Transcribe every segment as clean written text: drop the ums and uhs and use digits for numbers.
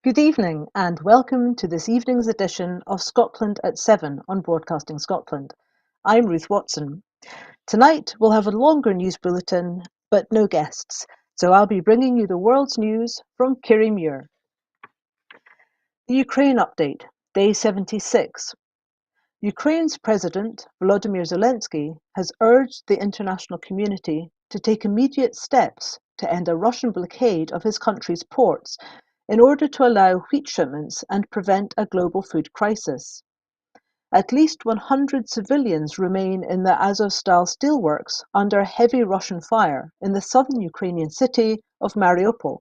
Good evening and welcome to this evening's edition of Scotland at 7 on Broadcasting Scotland. I'm Ruth Watson. Tonight we'll have a longer news bulletin but no guests, so I'll be bringing you the world's news from Kirriemuir. The Ukraine update, day 76. Ukraine's President, Volodymyr Zelensky, has urged the international community to take immediate steps to end a Russian blockade of his country's ports in order to allow wheat shipments and prevent a global food crisis. At least 100 civilians remain in the Azovstal steelworks under heavy Russian fire in the southern Ukrainian city of Mariupol,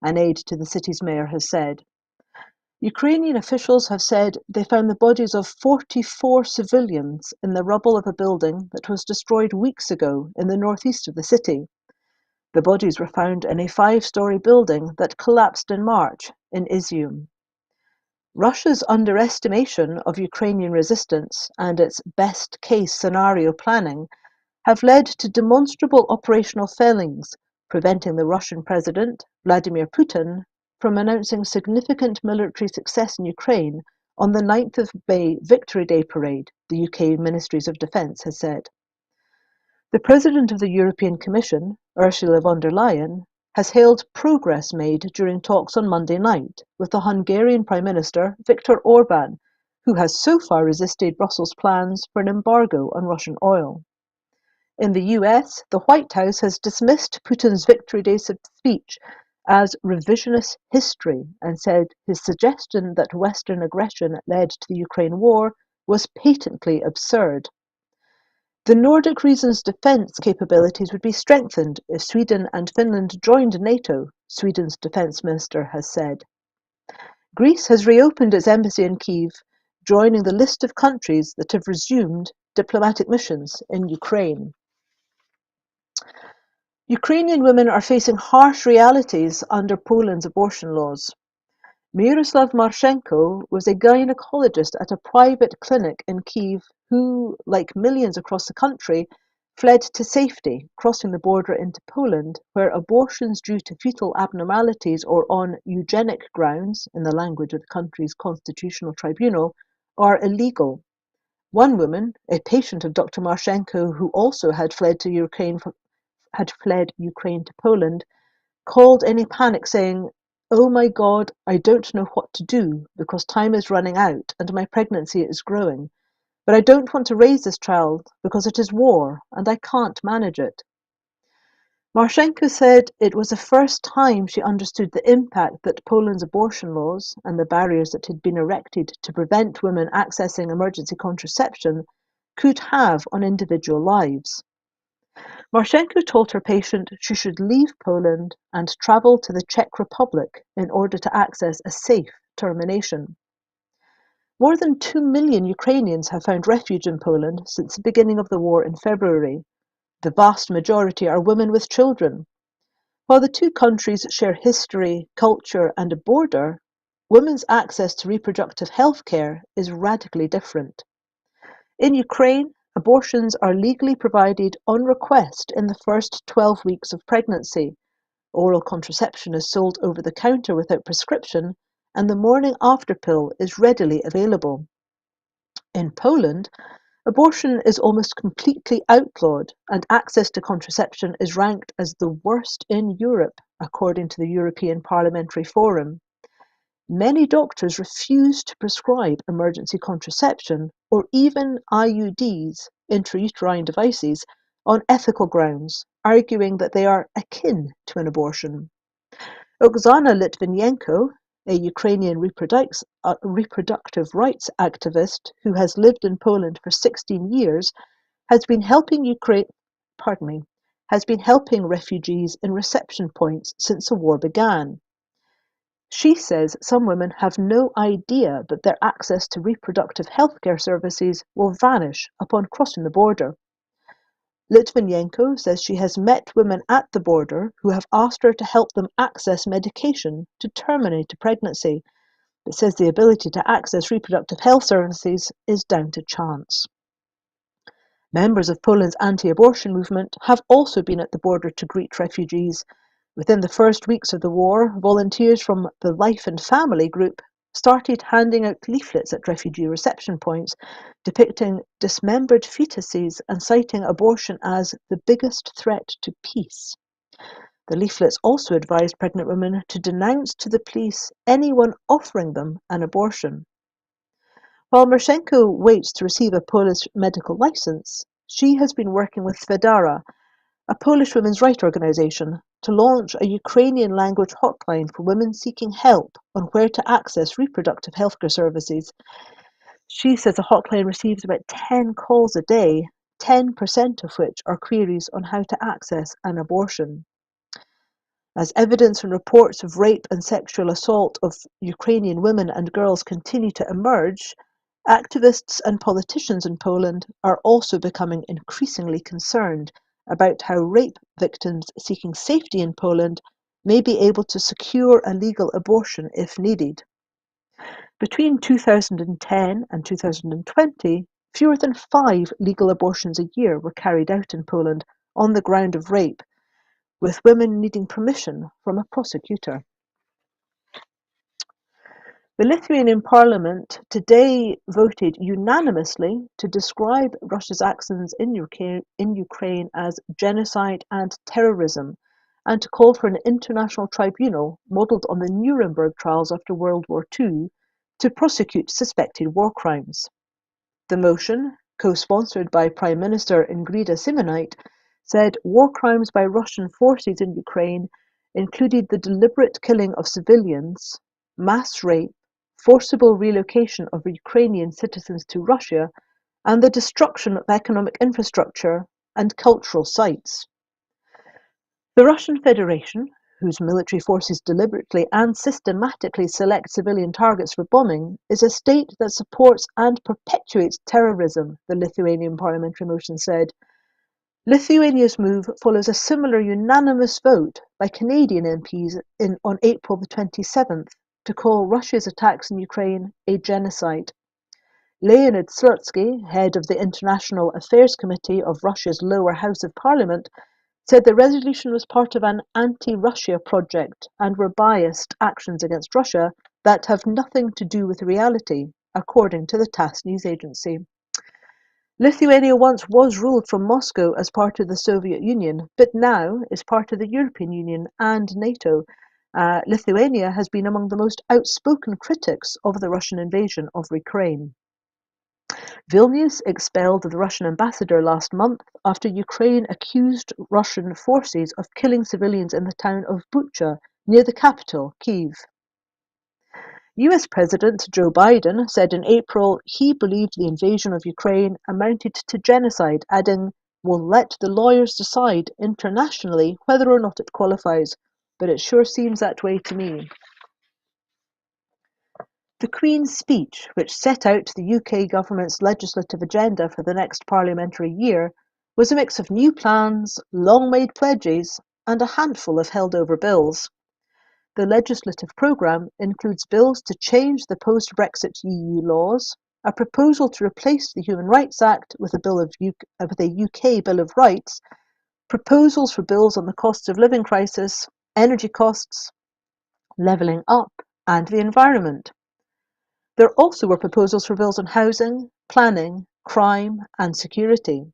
an aide to the city's mayor has said. Ukrainian officials have said they found the bodies of 44 civilians in the rubble of a building that was destroyed weeks ago in the northeast of the city. The bodies were found in a 5-story building that collapsed in March in Izium. Russia's underestimation of Ukrainian resistance and its best-case scenario planning have led to demonstrable operational failings, preventing the Russian President, Vladimir Putin, from announcing significant military success in Ukraine on the 9th of May Victory Day parade, the UK Ministries of Defence has said. The President of the European Commission, Ursula von der Leyen, has hailed progress made during talks on Monday night with the Hungarian Prime Minister Viktor Orban, who has so far resisted Brussels' plans for an embargo on Russian oil. In the US, the White House has dismissed Putin's Victory Day speech as revisionist history and said his suggestion that Western aggression led to the Ukraine war was patently absurd. The Nordic region's defence capabilities would be strengthened if Sweden and Finland joined NATO, Sweden's defence minister has said. Greece has reopened its embassy in Kyiv, joining the list of countries that have resumed diplomatic missions in Ukraine. Ukrainian women are facing harsh realities under Poland's abortion laws. Miroslav Marchenko was a gynecologist at a private clinic in Kyiv who, like millions across the country, fled to safety, crossing the border into Poland, where abortions due to fetal abnormalities or on eugenic grounds, in the language of the country's constitutional tribunal, are illegal. One woman, a patient of Dr. Marchenko who also had fled Ukraine to Poland, called in a panic saying, "Oh my God, I don't know what to do because time is running out and my pregnancy is growing. But I don't want to raise this child because it is war and I can't manage it." Marchenko said it was the first time she understood the impact that Poland's abortion laws and the barriers that had been erected to prevent women accessing emergency contraception could have on individual lives. Marchenko told her patient she should leave Poland and travel to the Czech Republic in order to access a safe termination. More than 2 million Ukrainians have found refuge in Poland since the beginning of the war in February. The vast majority are women with children. While the two countries share history, culture, and a border, women's access to reproductive health care is radically different. In Ukraine, abortions are legally provided on request in the first 12 weeks of pregnancy. Oral contraception is sold over the counter without prescription, and the morning after pill is readily available. In Poland, abortion is almost completely outlawed, and access to contraception is ranked as the worst in Europe, according to the European Parliamentary Forum. Many doctors refuse to prescribe emergency contraception or even IUDs, intrauterine devices, on ethical grounds, arguing that they are akin to an abortion. Oksana Litvinenko, a Ukrainian reproductive rights activist who has lived in Poland for 16 years, has been helping refugees in reception points since the war began. She says some women have no idea that their access to reproductive healthcare services will vanish upon crossing the border. Litvinenko says she has met women at the border who have asked her to help them access medication to terminate a pregnancy, but says the ability to access reproductive health services is down to chance. Members of Poland's anti-abortion movement have also been at the border to greet refugees, Within the first weeks of the war, volunteers from the Life and Family group started handing out leaflets at refugee reception points depicting dismembered fetuses and citing abortion as the biggest threat to peace. The leaflets also advised pregnant women to denounce to the police anyone offering them an abortion. While Marchenko waits to receive a Polish medical license, she has been working with Svedara, a Polish women's rights organization, to launch a Ukrainian language hotline for women seeking help on where to access reproductive healthcare services. She says the hotline receives about 10 calls a day, 10% of which are queries on how to access an abortion. As evidence and reports of rape and sexual assault of Ukrainian women and girls continue to emerge, activists and politicians in Poland are also becoming increasingly concerned about how rape victims seeking safety in Poland may be able to secure a legal abortion if needed. Between 2010 and 2020, fewer than 5 legal abortions a year were carried out in Poland on the ground of rape, with women needing permission from a prosecutor. The Lithuanian parliament today voted unanimously to describe Russia's actions in Ukraine as genocide and terrorism, and to call for an international tribunal modelled on the Nuremberg trials after World War II to prosecute suspected war crimes. The motion, co-sponsored by Prime Minister Ingrida Simonite, said war crimes by Russian forces in Ukraine included the deliberate killing of civilians, mass rape, forcible relocation of Ukrainian citizens to Russia, and the destruction of economic infrastructure and cultural sites. The Russian Federation, whose military forces deliberately and systematically select civilian targets for bombing, is a state that supports and perpetuates terrorism, the Lithuanian parliamentary motion said. Lithuania's move follows a similar unanimous vote by Canadian MPs on April the 27th to call Russia's attacks in Ukraine a genocide. Leonid Slutsky, head of the International Affairs Committee of Russia's lower house of parliament, said the resolution was part of an anti-Russia project and were biased actions against Russia that have nothing to do with reality, according to the TASS news agency. Lithuania once was ruled from Moscow as part of the Soviet Union, but now is part of the European Union and NATO. Lithuania has been among the most outspoken critics of the Russian invasion of Ukraine. Vilnius expelled the Russian ambassador last month after Ukraine accused Russian forces of killing civilians in the town of Bucha, near the capital, Kyiv. US President Joe Biden said in April he believed the invasion of Ukraine amounted to genocide, adding, "We'll let the lawyers decide internationally whether or not it qualifies, but it sure seems that way to me." The Queen's speech, which set out the UK government's legislative agenda for the next parliamentary year, was a mix of new plans, long-made pledges, and a handful of held-over bills. The legislative programme includes bills to change the post-Brexit EU laws, a proposal to replace the Human Rights Act with a UK Bill of Rights, proposals for bills on the cost of living crisis, energy costs, levelling up, and the environment. There also were proposals for bills on housing, planning, crime, and security.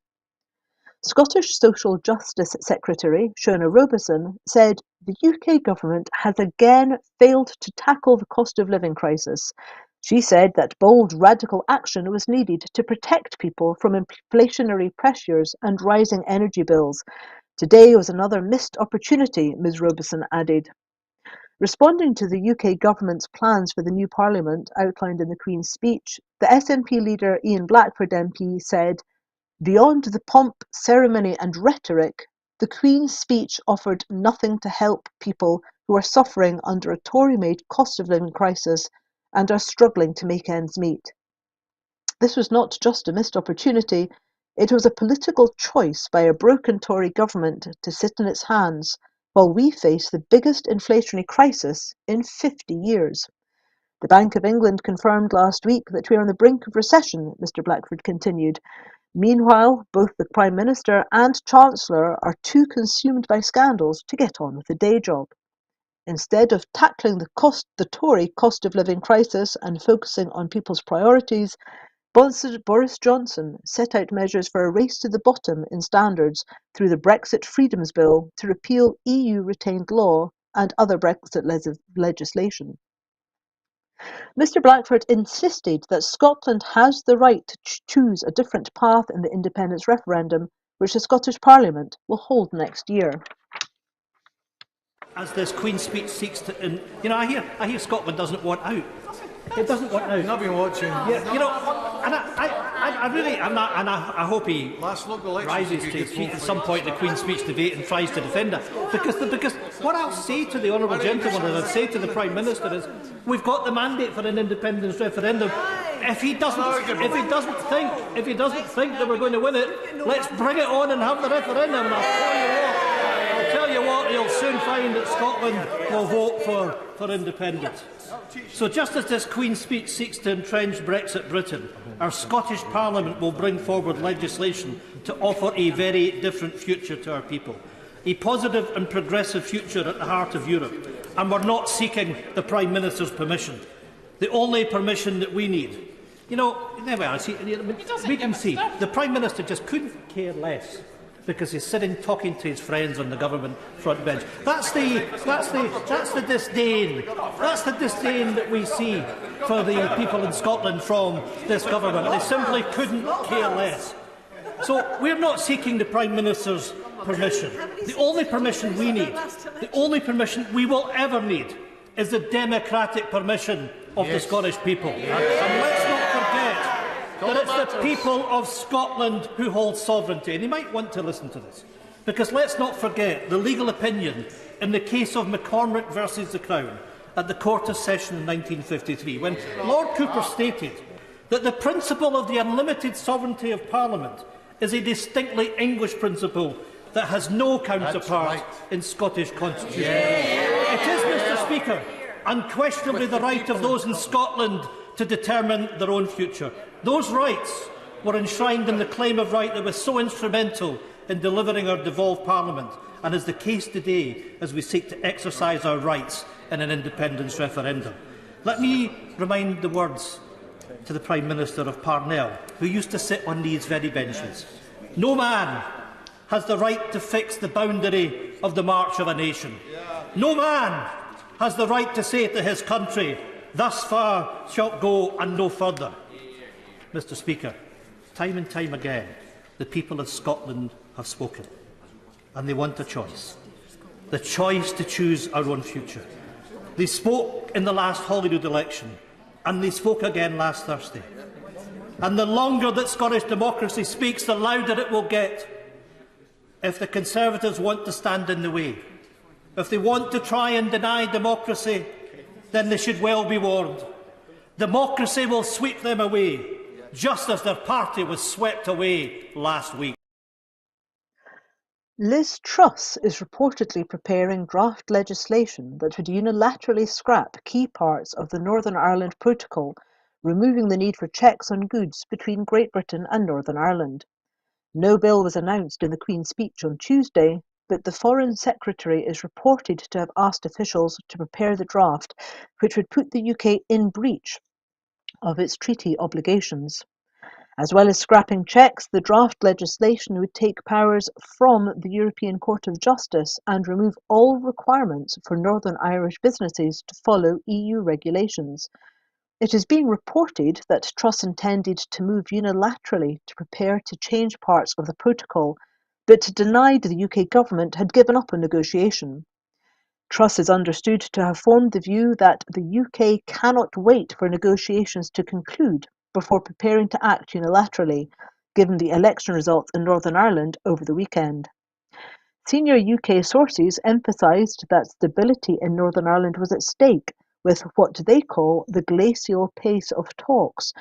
Scottish Social Justice Secretary Shona Robeson said the UK government has again failed to tackle the cost of living crisis. She said that bold, radical action was needed to protect people from inflationary pressures and rising energy bills. Today was another missed opportunity, Ms Robeson added. Responding to the UK government's plans for the new parliament outlined in the Queen's speech, the SNP leader Ian Blackford MP said, "Beyond the pomp, ceremony and rhetoric, the Queen's speech offered nothing to help people who are suffering under a Tory-made cost of living crisis and are struggling to make ends meet." This was not just a missed opportunity, it was a political choice by a broken Tory government to sit on its hands while we face the biggest inflationary crisis in 50 years. The Bank of England confirmed last week that we are on the brink of recession, Mr Blackford continued. Meanwhile, both the Prime Minister and Chancellor are too consumed by scandals to get on with the day job. Instead of tackling the Tory cost of living crisis and focusing on people's priorities, Boris Johnson set out measures for a race to the bottom in standards through the Brexit Freedoms Bill to repeal EU retained law and other Brexit legislation. Mr Blackford insisted that Scotland has the right to choose a different path in the independence referendum, which the Scottish Parliament will hold next year. As this Queen's speech seeks to, I hear Scotland doesn't want out. It doesn't want out. I've been watching. Yeah, and I hope he rises to his feet at some point in the Queen's speech debate and tries to defend it. Because what I'll say to the honourable gentleman, and I'll say to the Prime Minister, is we've got the mandate for an independence referendum. If he doesn't think that we're going to win it, let's bring it on and have the referendum. And I'll tell you what, you'll soon find that Scotland will vote for independence. So just as this Queen's speech seeks to entrench Brexit Britain, our Scottish Parliament will bring forward legislation to offer a very different future to our people. A positive and progressive future at the heart of Europe. And we're not seeking the Prime Minister's permission. The only permission that we need. We can see the Prime Minister just couldn't care less because he's sitting talking to his friends on the government front bench. That's the disdain. That's the disdain that we see for the people in Scotland from this government. They simply couldn't care less. So we're not seeking the Prime Minister's permission. The only permission we need, the only permission we will ever need, is the democratic permission of the Scottish people. And let's not forget that it's the people of Scotland who hold sovereignty. And you might want to listen to this, because let's not forget the legal opinion in the case of McCormick versus the Crown at the Court of Session in 1953, when Lord Cooper stated that the principle of the unlimited sovereignty of Parliament is a distinctly English principle that has no counterpart in Scottish constitution. It is, Mr Speaker, unquestionably the right of those in Scotland to determine their own future. Those rights were enshrined in the claim of right that was so instrumental in delivering our devolved Parliament, and is the case today as we seek to exercise our rights in an independence referendum. Let me remind the words to the Prime Minister of Parnell, who used to sit on these very benches. No man has the right to fix the boundary of the march of a nation. No man has the right to say to his country, thus far shalt go and no further. Mr Speaker, time and time again, the people of Scotland have spoken, and they want a choice. The choice to choose our own future. They spoke in the last Holyrood election, and they spoke again last Thursday. And the longer that Scottish democracy speaks, the louder it will get. If the Conservatives want to stand in the way, if they want to try and deny democracy, then they should well be warned. Democracy will sweep them away, just as their party was swept away last week. Liz Truss is reportedly preparing draft legislation that would unilaterally scrap key parts of the Northern Ireland Protocol, removing the need for checks on goods between Great Britain and Northern Ireland. No bill was announced in the Queen's speech on Tuesday, but the Foreign Secretary is reported to have asked officials to prepare the draft, which would put the UK in breach of its treaty obligations. As well as scrapping checks, the draft legislation would take powers from the European Court of Justice and remove all requirements for Northern Irish businesses to follow EU regulations. It is being reported that Truss intended to move unilaterally to prepare to change parts of the protocol, but denied the UK government had given up on negotiation. Truss is understood to have formed the view that the UK cannot wait for negotiations to conclude before preparing to act unilaterally, given the election results in Northern Ireland over the weekend. Senior UK sources emphasised that stability in Northern Ireland was at stake, with what they call the glacial pace of talks,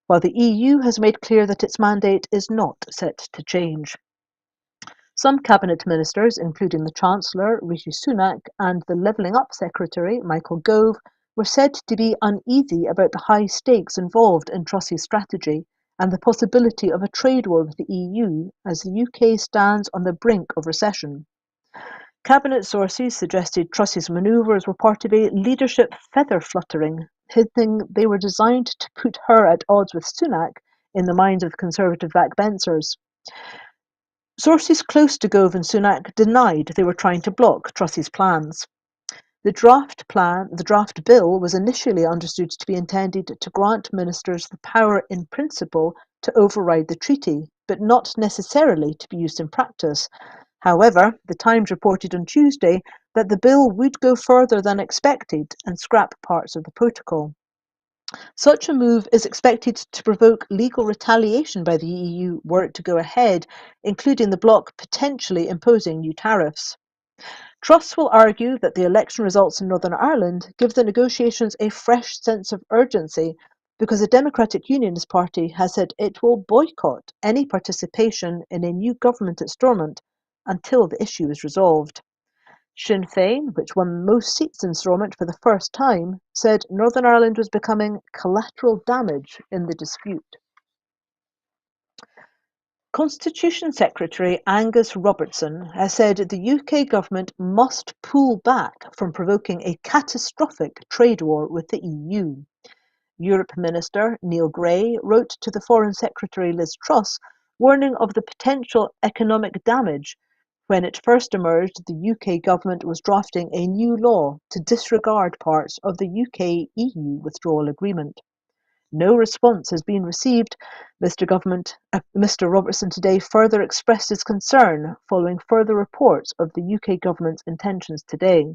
while the EU has made clear that its mandate is not set to change. Some cabinet ministers, including the Chancellor, Rishi Sunak, and the Levelling Up Secretary, Michael Gove, were said to be uneasy about the high stakes involved in Truss's strategy and the possibility of a trade war with the EU as the UK stands on the brink of recession. Cabinet sources suggested Truss's manoeuvres were part of a leadership feather-fluttering, hinting they were designed to put her at odds with Sunak in the minds of Conservative backbenchers. Sources close to Gove and Sunak denied they were trying to block Truss's plans. The draft bill was initially understood to be intended to grant ministers the power in principle to override the treaty, but not necessarily to be used in practice. However, The Times reported on Tuesday that the bill would go further than expected and scrap parts of the protocol. Such a move is expected to provoke legal retaliation by the EU were it to go ahead, including the bloc potentially imposing new tariffs. Truss will argue that the election results in Northern Ireland give the negotiations a fresh sense of urgency because the Democratic Unionist Party has said it will boycott any participation in a new government at Stormont until the issue is resolved. Sinn Féin, which won most seats in Stormont for the first time, said Northern Ireland was becoming collateral damage in the dispute. Constitution Secretary Angus Robertson has said the UK government must pull back from provoking a catastrophic trade war with the EU. Europe Minister Neil Gray wrote to the Foreign Secretary Liz Truss, warning of the potential economic damage. When it first emerged, the UK government was drafting a new law to disregard parts of the UK-EU withdrawal agreement. No response has been received. Mr. Robertson today further expressed his concern following further reports of the UK government's intentions today.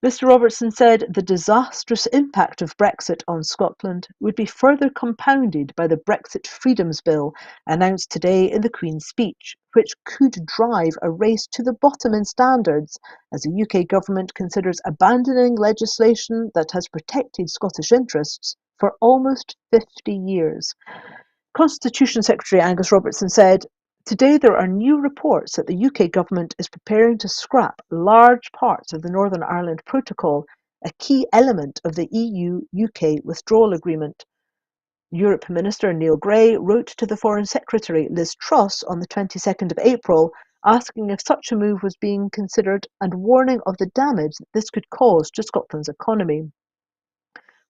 Mr. Robertson said the disastrous impact of Brexit on Scotland would be further compounded by the Brexit Freedoms Bill announced today in the Queen's speech, which could drive a race to the bottom in standards as the UK government considers abandoning legislation that has protected Scottish interests for almost 50 years. Constitution Secretary Angus Robertson said, "Today there are new reports that the UK government is preparing to scrap large parts of the Northern Ireland Protocol, a key element of the EU-UK withdrawal agreement." Europe Minister Neil Gray wrote to the Foreign Secretary Liz Truss on the 22nd of April, asking if such a move was being considered and warning of the damage that this could cause to Scotland's economy.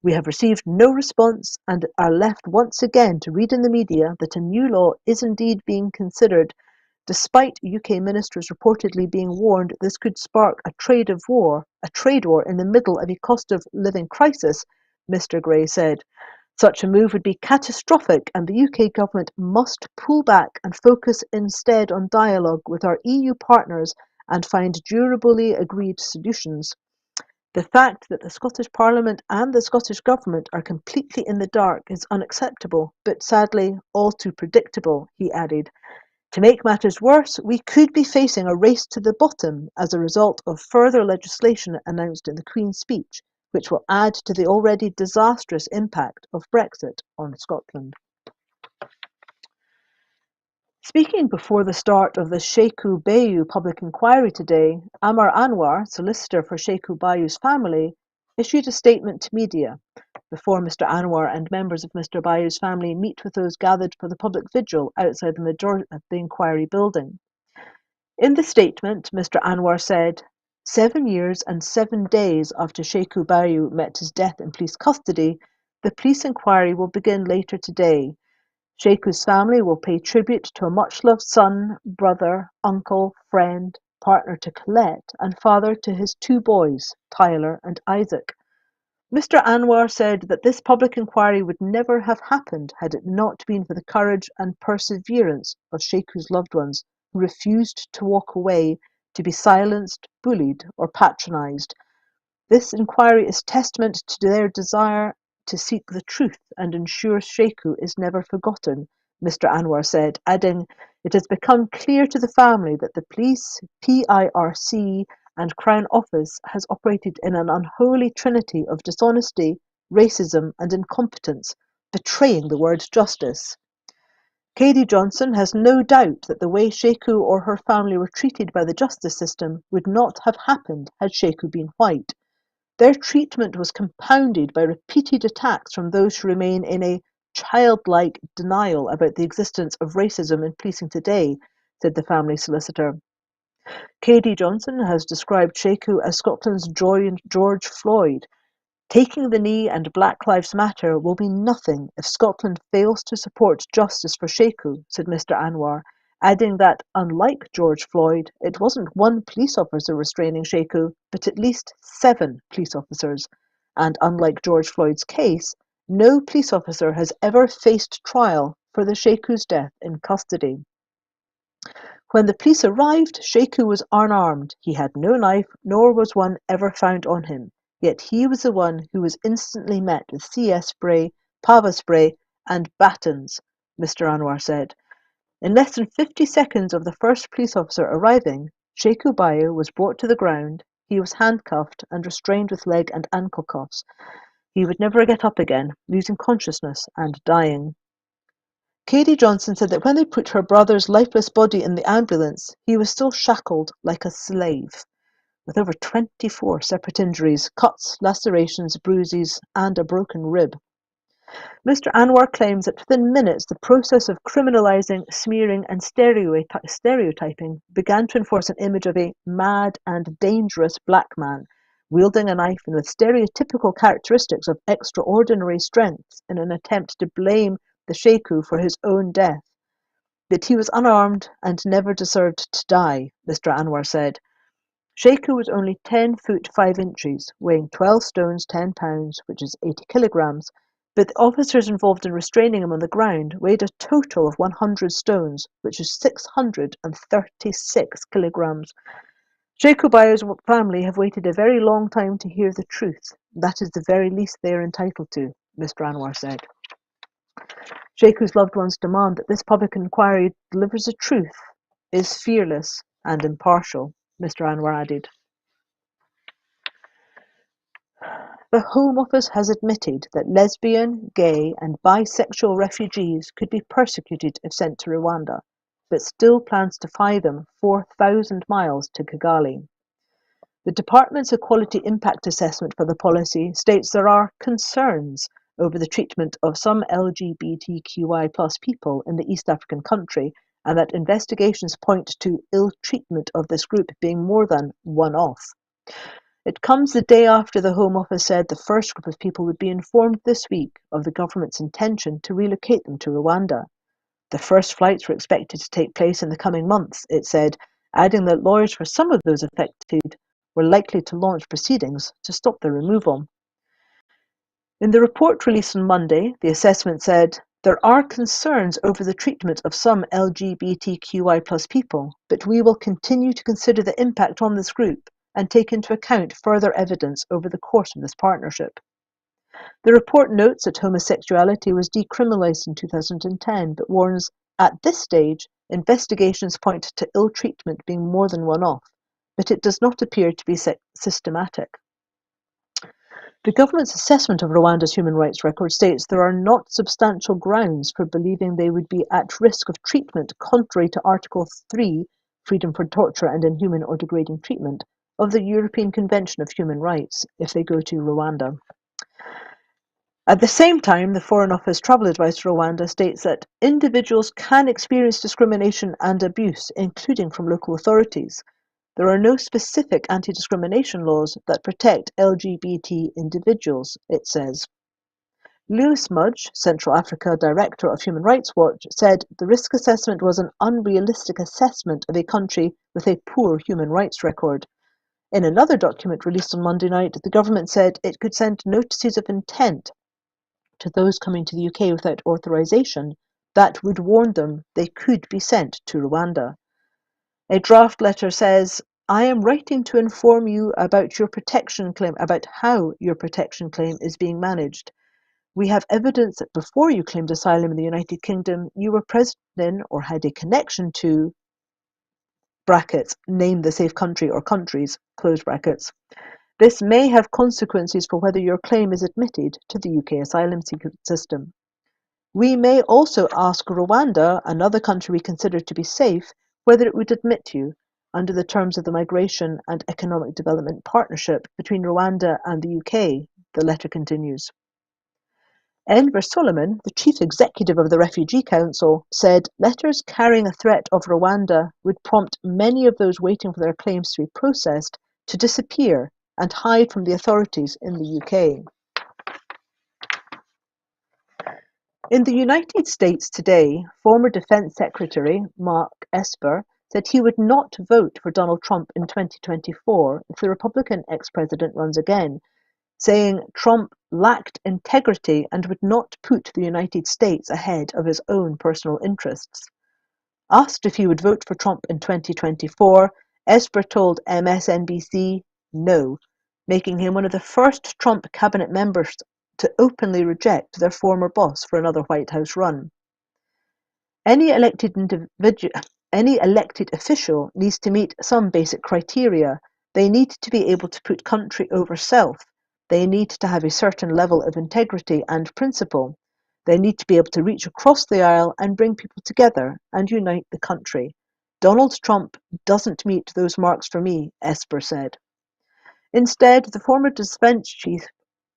"We have received no response and are left once again to read in the media that a new law is indeed being considered, despite UK ministers reportedly being warned this could spark a trade war in the middle of a cost of living crisis," Mr. Gray said. "Such a move would be catastrophic and the UK government must pull back and focus instead on dialogue with our EU partners and find durably agreed solutions. The fact that the Scottish Parliament and the Scottish Government are completely in the dark is unacceptable, but sadly all too predictable," he added. "To make matters worse, we could be facing a race to the bottom as a result of further legislation announced in the Queen's speech, which will add to the already disastrous impact of Brexit on Scotland." Speaking before the start of the Sheikhu Bayou public inquiry today, Amar Anwar, solicitor for Sheikhu Bayou's family, issued a statement to media before Mr. Anwar and members of Mr. Bayou's family meet with those gathered for the public vigil outside the inquiry building. In the statement, Mr. Anwar said, 7 years and 7 days after Sheikhu Bayou met his death in police custody, the police inquiry will begin later today. Sheikhu's family will pay tribute to a much-loved son, brother, uncle, friend, partner to Colette, and father to his 2 boys, Tyler and Isaac. Mr. Anwar said that this public inquiry would never have happened had it not been for the courage and perseverance of Sheikhu's loved ones, who refused to walk away, to be silenced, bullied, or patronised. This inquiry is testament to their desire to seek the truth and ensure Sheikhu is never forgotten, Mr. Anwar said, adding, "It has become clear to the family that the police, PIRC, and Crown Office has operated in an unholy trinity of dishonesty, racism, and incompetence, betraying the word justice." Katie Johnson has no doubt that the way Sheikhu or her family were treated by the justice system would not have happened had Sheikhu been white. Their treatment was compounded by repeated attacks from those who remain in a childlike denial about the existence of racism in policing today, said the family solicitor. K.D. Johnson has described Sheku as Scotland's George Floyd. Taking the knee and Black Lives Matter will be nothing if Scotland fails to support justice for Sheku, said Mr. Anwar, adding that, unlike George Floyd, it wasn't one police officer restraining Sheku, but at least 7 police officers. And unlike George Floyd's case, no police officer has ever faced trial for the Sheku's death in custody. When the police arrived, Sheku was unarmed. He had no knife, nor was one ever found on him. Yet he was the one who was instantly met with CS spray, pava spray, and batons, Mr. Anwar said. In less than 50 seconds of the first police officer arriving, Sheku Bayo was brought to the ground. He was handcuffed and restrained with leg and ankle cuffs. He would never get up again, losing consciousness and dying. Katie Johnson said that when they put her brother's lifeless body in the ambulance, he was still shackled like a slave, with over 24 separate injuries, cuts, lacerations, bruises, and a broken rib. Mr. Anwar claims that within minutes the process of criminalising, smearing and stereotyping began to enforce an image of a mad and dangerous black man, wielding a knife and with stereotypical characteristics of extraordinary strength in an attempt to blame the Sheku for his own death. That he was unarmed and never deserved to die, Mr. Anwar said. Sheku was only 10 foot 5 inches, weighing 12 stones 10 pounds, which is 80 kilograms, but the officers involved in restraining him on the ground weighed a total of 100 stones, which is 636 kilograms. Sheku Bayo's family have waited a very long time to hear the truth. That is the very least they are entitled to, Mr. Anwar said. Sheku's loved ones demand that this public inquiry delivers the truth, is fearless and impartial, Mr. Anwar added. The Home Office has admitted that lesbian, gay and bisexual refugees could be persecuted if sent to Rwanda, but still plans to fly them 4,000 miles to Kigali. The department's Equality Impact Assessment for the policy states there are concerns over the treatment of some LGBTQI+ people in the East African country, and that investigations point to ill treatment of this group being more than one-off. It comes the day after the Home Office said the first group of people would be informed this week of the government's intention to relocate them to Rwanda. The first flights were expected to take place in the coming months, it said, adding that lawyers for some of those affected were likely to launch proceedings to stop their removal. In the report released on Monday, the assessment said, there are concerns over the treatment of some LGBTQI+ people, but we will continue to consider the impact on this group and take into account further evidence over the course of this partnership. The report notes that homosexuality was decriminalised in 2010, but warns, at this stage, investigations point to ill treatment being more than one-off, but it does not appear to be systematic. The government's assessment of Rwanda's human rights record states there are not substantial grounds for believing they would be at risk of treatment contrary to Article 3, freedom from torture and inhuman or degrading treatment, of the European Convention of Human Rights if they go to Rwanda. At the same time, the Foreign Office Travel Advice to Rwanda states that individuals can experience discrimination and abuse, including from local authorities. There are no specific anti-discrimination laws that protect LGBT individuals, it says. Lewis Mudge, Central Africa Director of Human Rights Watch, said the risk assessment was an unrealistic assessment of a country with a poor human rights record. In another document released on Monday night, the government said it could send notices of intent to those coming to the UK without authorisation that would warn them they could be sent to Rwanda. A draft letter says, I am writing to inform you about your protection claim, about how your protection claim is being managed. We have evidence that before you claimed asylum in the United Kingdom, you were present in or had a connection to brackets, name the safe country or countries, close brackets. This may have consequences for whether your claim is admitted to the UK asylum system. We may also ask Rwanda, another country we consider to be safe, whether it would admit you under the terms of the Migration and Economic Development Partnership between Rwanda and the UK, the letter continues. Enver Solomon, the chief executive of the Refugee Council, said letters carrying a threat of Rwanda would prompt many of those waiting for their claims to be processed to disappear and hide from the authorities in the UK. In the United States today, former Defense Secretary Mark Esper said he would not vote for Donald Trump in 2024 if the Republican ex-president runs again, saying Trump lacked integrity and would not put the United States ahead of his own personal interests. Asked if he would vote for Trump in 2024, Esper told MSNBC no, making him one of the first Trump cabinet members to openly reject their former boss for another White House run. Any elected official needs to meet some basic criteria. They need to be able to put country over self. They need to have a certain level of integrity and principle. They need to be able to reach across the aisle and bring people together and unite the country. Donald Trump doesn't meet those marks for me, Esper said. Instead, the former defense chief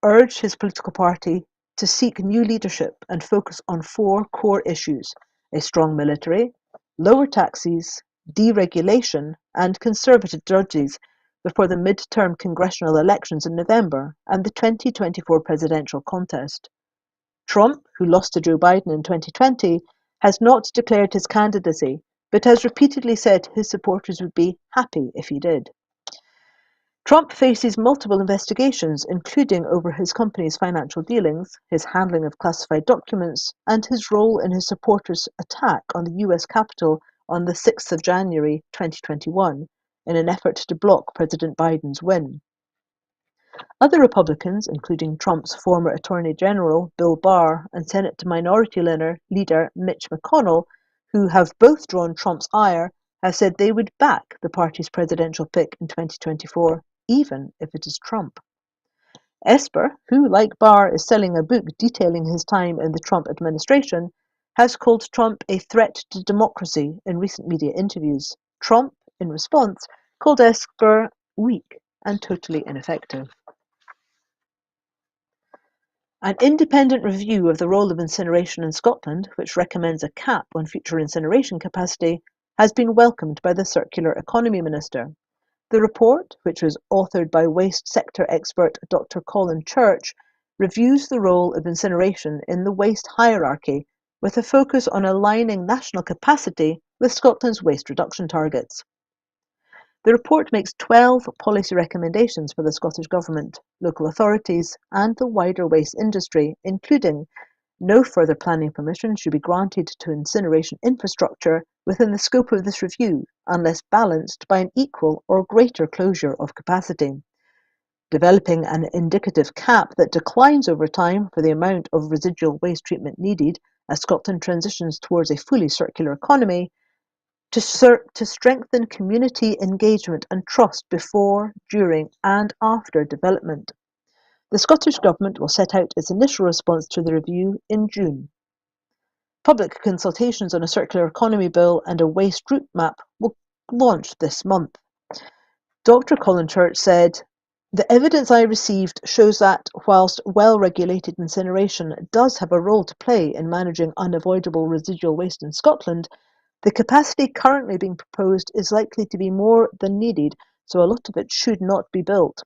urged his political party to seek new leadership and focus on four core issues: a strong military, lower taxes, deregulation, and conservative judges before the mid-term congressional elections in November and the 2024 presidential contest. Trump, who lost to Joe Biden in 2020, has not declared his candidacy, but has repeatedly said his supporters would be happy if he did. Trump faces multiple investigations, including over his company's financial dealings, his handling of classified documents, and his role in his supporters' attack on the US Capitol on the 6th of January 2021 in an effort to block President Biden's win. Other Republicans, including Trump's former Attorney General Bill Barr and Senate Minority Leader Mitch McConnell, who have both drawn Trump's ire, have said they would back the party's presidential pick in 2024, even if it is Trump. Esper, who, like Barr, is selling a book detailing his time in the Trump administration, has called Trump a threat to democracy in recent media interviews. Trump, in response, called Esper weak and totally ineffective. An independent review of the role of incineration in Scotland, which recommends a cap on future incineration capacity, has been welcomed by the Circular Economy Minister. The report, which was authored by waste sector expert Dr. Colin Church, reviews the role of incineration in the waste hierarchy with a focus on aligning national capacity with Scotland's waste reduction targets. The report makes 12 policy recommendations for the Scottish Government, local authorities and the wider waste industry, including no further planning permission should be granted to incineration infrastructure within the scope of this review unless balanced by an equal or greater closure of capacity. Developing an indicative cap that declines over time for the amount of residual waste treatment needed as Scotland transitions towards a fully circular economy, to strengthen community engagement and trust before, during and after development. The Scottish Government will set out its initial response to the review in June. Public consultations on a circular economy bill and a waste route map will launch this month. Dr. Colin Church said, "The evidence I received shows that, whilst well-regulated incineration does have a role to play in managing unavoidable residual waste in Scotland, the capacity currently being proposed is likely to be more than needed, so a lot of it should not be built.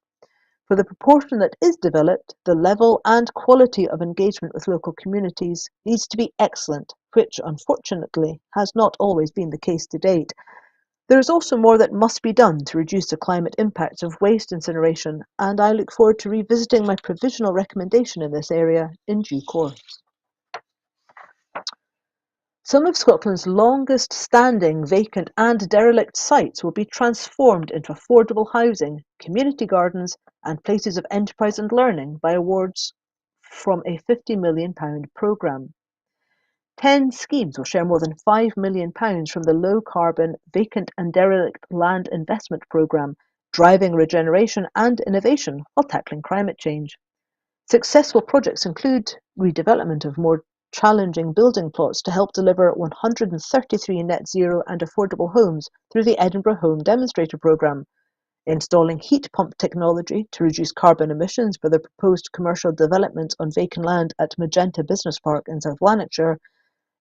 For the proportion that is developed, the level and quality of engagement with local communities needs to be excellent, which unfortunately has not always been the case to date. There is also more that must be done to reduce the climate impacts of waste incineration, and I look forward to revisiting my provisional recommendation in this area in due course." Some of Scotland's longest-standing vacant and derelict sites will be transformed into affordable housing, community gardens and places of enterprise and learning by awards from a £50 million programme. 10 schemes will share more than £5 million from the low-carbon vacant and derelict land investment programme, driving regeneration and innovation while tackling climate change. Successful projects include redevelopment of more challenging building plots to help deliver 133 net zero and affordable homes through the Edinburgh Home Demonstrator Programme, installing heat pump technology to reduce carbon emissions for the proposed commercial development on vacant land at Magenta Business Park in South Lanarkshire,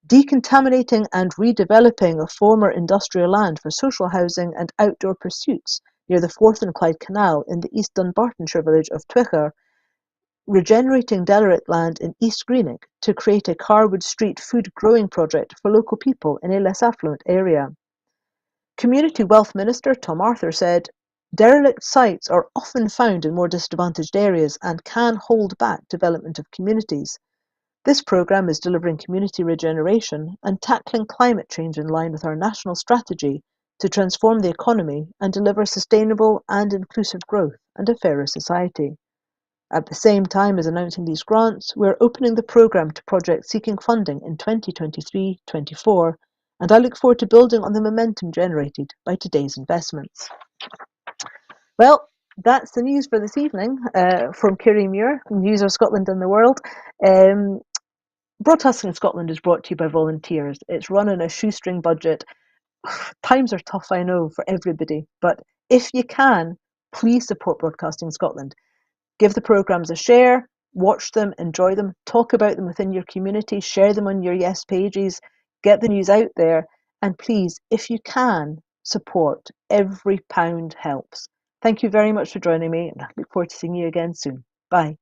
decontaminating and redeveloping of former industrial land for social housing and outdoor pursuits near the Forth and Clyde Canal in the East Dunbartonshire village of Twicher, regenerating derelict land in East Greenock to create a Carwood Street food growing project for local people in a less affluent area. Community Wealth Minister Tom Arthur said, "Derelict sites are often found in more disadvantaged areas and can hold back development of communities. This programme is delivering community regeneration and tackling climate change in line with our national strategy to transform the economy and deliver sustainable and inclusive growth and a fairer society." At the same time as announcing these grants, we are opening the programme to projects seeking funding in 2023-24, and I look forward to building on the momentum generated by today's investments. Well, that's the news for this evening from Kerry Muir, News of Scotland and the World. Broadcasting in Scotland is brought to you by volunteers. It's run on a shoestring budget. Times are tough, I know, for everybody, but if you can, please support Broadcasting Scotland. Give the programmes a share, watch them, enjoy them, talk about them within your community, share them on your Yes pages, get the news out there, and please, if you can, support. Every pound helps. Thank you very much for joining me, and I look forward to seeing you again soon. Bye.